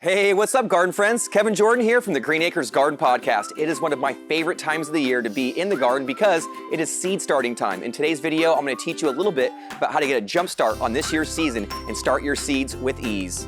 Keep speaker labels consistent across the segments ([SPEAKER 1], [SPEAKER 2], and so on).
[SPEAKER 1] Hey, what's up, garden friends? Kevin Jordan here from the Green Acres Garden Podcast. It is one of my favorite times of the year to be in the garden because it is seed starting time. In today's video, I'm going to teach you a little bit about how to get a jump start on this year's season and start your seeds with ease.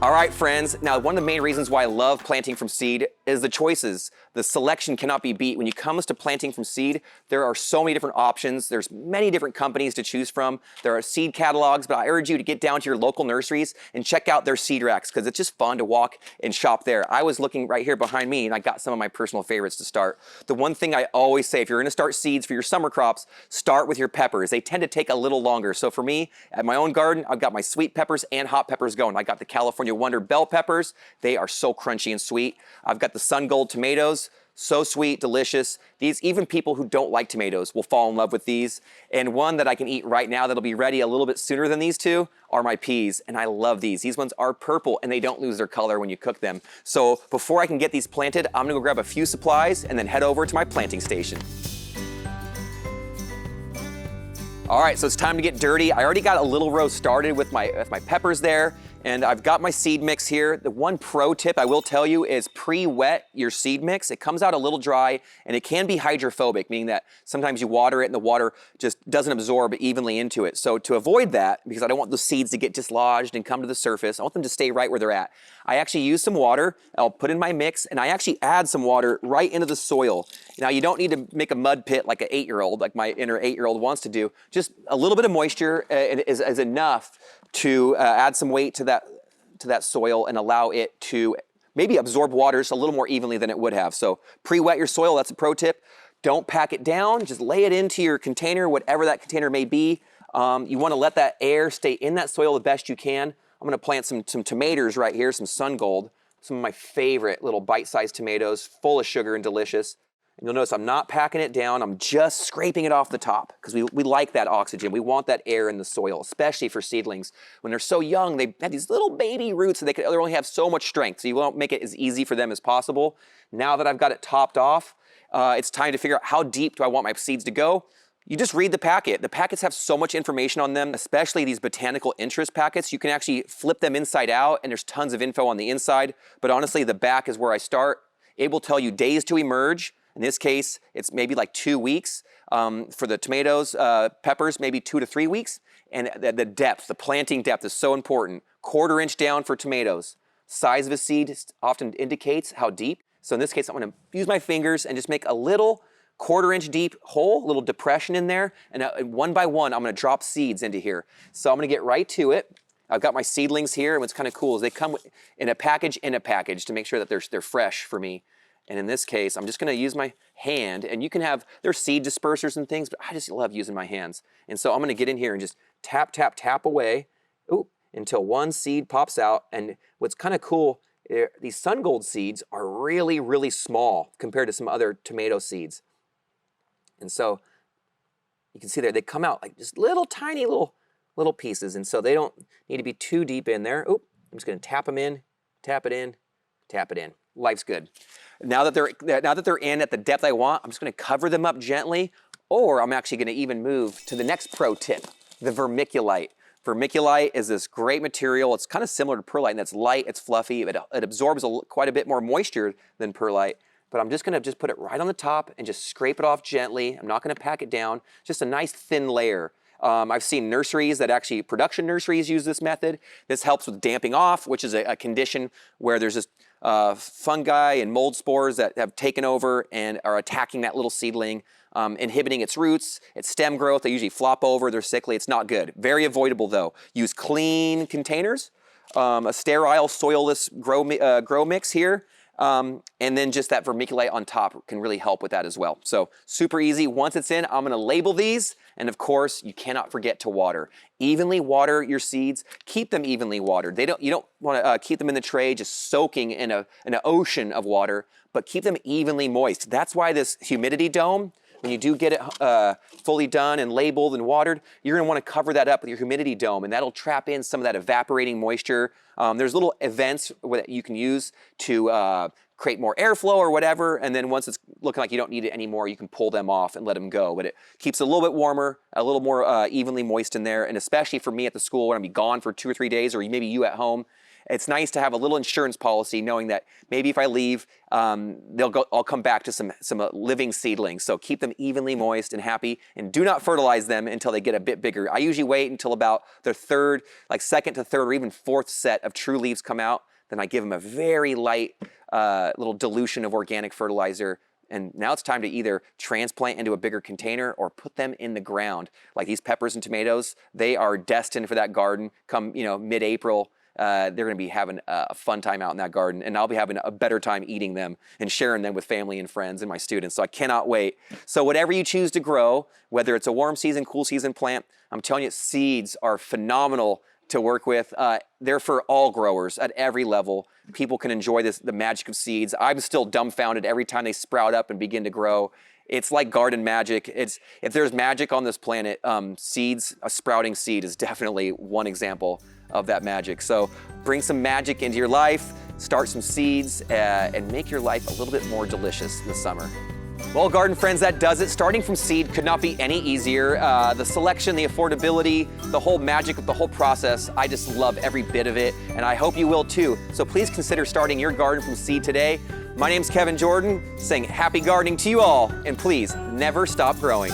[SPEAKER 1] All right, friends. Now, one of the main reasons why I love planting from seed is the choices. The selection cannot be beat. When it comes to planting from seed, there are so many different options. There's many different companies to choose from. There are seed catalogs, but I urge you to get down to your local nurseries and check out their seed racks because it's just fun to walk and shop there. I was looking right here behind me and I got some of my personal favorites to start. The one thing I always say, if you're gonna start seeds for your summer crops, start with your peppers. They tend to take a little longer. So for me, at my own garden, I've got my sweet peppers and hot peppers going. I got the California Wonder bell peppers. They are so crunchy and sweet. I've got the Sun Gold tomatoes. So sweet, delicious. These, even people who don't like tomatoes will fall in love with these. And one that I can eat right now that'll be ready a little bit sooner than these two are my peas. And I love these. These ones are purple and they don't lose their color when you cook them. So before I can get these planted, I'm gonna go grab a few supplies and then head over to my planting station. All right, so it's time to get dirty. I already got a little row started with my peppers there. And I've got my seed mix here. The one pro tip I will tell you is pre-wet your seed mix. It comes out a little dry and it can be hydrophobic, meaning that sometimes you water it and the water just doesn't absorb evenly into it. So to avoid that, because I don't want the seeds to get dislodged and come to the surface, I want them to stay right where they're at. I actually use some water, I'll put in my mix, and I actually add some water right into the soil. Now you don't need to make a mud pit like an 8-year-old, like my inner 8-year-old wants to do. Just a little bit of moisture is enough to add some weight to that soil and allow it to maybe absorb water just a little more evenly than it would have. So pre-wet your soil, that's a pro tip. Don't pack it down, just lay it into your container, whatever that container may be. You wanna let that air stay in that soil the best you can. I'm gonna plant some tomatoes right here, some Sun Gold, some of my favorite little bite-sized tomatoes, full of sugar and delicious. And you'll notice I'm not packing it down, I'm just scraping it off the top because we like that oxygen. We want that air in the soil, especially for seedlings. When they're so young, they have these little baby roots and they only have so much strength, so you want to make it as easy for them as possible. Now that I've got it topped off, it's time to figure out how deep do I want my seeds to go. You just read the packet. The packets have so much information on them, especially these botanical interest packets. You can actually flip them inside out and there's tons of info on the inside, but honestly, the back is where I start. It will tell you days to emerge. In this case, it's maybe like 2 weeks. For the tomatoes, peppers, maybe 2 to 3 weeks. And the depth, the planting depth is so important. 1/4 inch down for tomatoes. Size of a seed often indicates how deep. So in this case, I'm gonna use my fingers and just make a little 1/4 inch deep hole, a little depression in there. And one by one, I'm gonna drop seeds into here. So I'm gonna get right to it. I've got my seedlings here, and what's kind of cool is they come in a package to make sure that they're fresh for me. And in this case, I'm just gonna use my hand, and you can have, there's seed dispersers and things, but I just love using my hands. And so I'm gonna get in here and just tap, tap, tap away, until one seed pops out. And what's kind of cool, these Sun Gold seeds are really, really small compared to some other tomato seeds. And so you can see there, they come out like just little tiny little pieces. And so they don't need to be too deep in there. I'm just gonna tap them in, tap it in, tap it in. Life's good. Now that they're in at the depth I want, I'm just gonna cover them up gently, or I'm actually gonna even move to the next pro tip, the vermiculite. Vermiculite is this great material. It's kind of similar to perlite, and it's light, it's fluffy, it absorbs quite a bit more moisture than perlite, but I'm just gonna put it right on the top and just scrape it off gently. I'm not gonna pack it down, just a nice thin layer. I've seen nurseries that actually, production nurseries use this method. This helps with damping off, which is a condition where there's just fungi and mold spores that have taken over and are attacking that little seedling, inhibiting its roots, its stem growth. They usually flop over, they're sickly, it's not good. Very avoidable though. Use clean containers, a sterile, soilless grow mix here, and then just that vermiculite on top can really help with that as well. So super easy. Once it's in, I'm gonna label these, and of course, you cannot forget to water. Evenly water your seeds. Keep them evenly watered. You don't want to keep them in the tray just soaking in an ocean of water, but keep them evenly moist. That's why this humidity dome, when you do get it fully done and labeled and watered, you're gonna wanna cover that up with your humidity dome, and that'll trap in some of that evaporating moisture. There's little events that you can use to create more airflow or whatever, and then once it's looking like you don't need it anymore, you can pull them off and let them go. But it keeps it a little bit warmer, a little more evenly moist in there, and especially for me at the school when I'm gone for 2 or 3 days, or maybe you at home, it's nice to have a little insurance policy knowing that maybe if I leave, I'll come back to some living seedlings. So keep them evenly moist and happy, and do not fertilize them until they get a bit bigger. I usually wait until about their third, like second to third or even fourth set of true leaves come out. Then I give them a very light little dilution of organic fertilizer. And now it's time to either transplant into a bigger container or put them in the ground. Like these peppers and tomatoes, they are destined for that garden come, mid-April. They're going to be having a fun time out in that garden, and I'll be having a better time eating them and sharing them with family and friends and my students. So I cannot wait. So whatever you choose to grow, whether it's a warm season, cool season plant, I'm telling you, seeds are phenomenal to work with. They're for all growers at every level. People can enjoy the magic of seeds. I'm still dumbfounded every time they sprout up and begin to grow. It's like garden magic. If there's magic on this planet, seeds, a sprouting seed is definitely one example of that magic. So bring some magic into your life, start some seeds, and make your life a little bit more delicious in the summer. Well, garden friends, that does it. Starting from seed could not be any easier. The selection, the affordability, the whole magic of the whole process, I just love every bit of it, and I hope you will too. So please consider starting your garden from seed today. My name's Kevin Jordan, saying happy gardening to you all, and please never stop growing.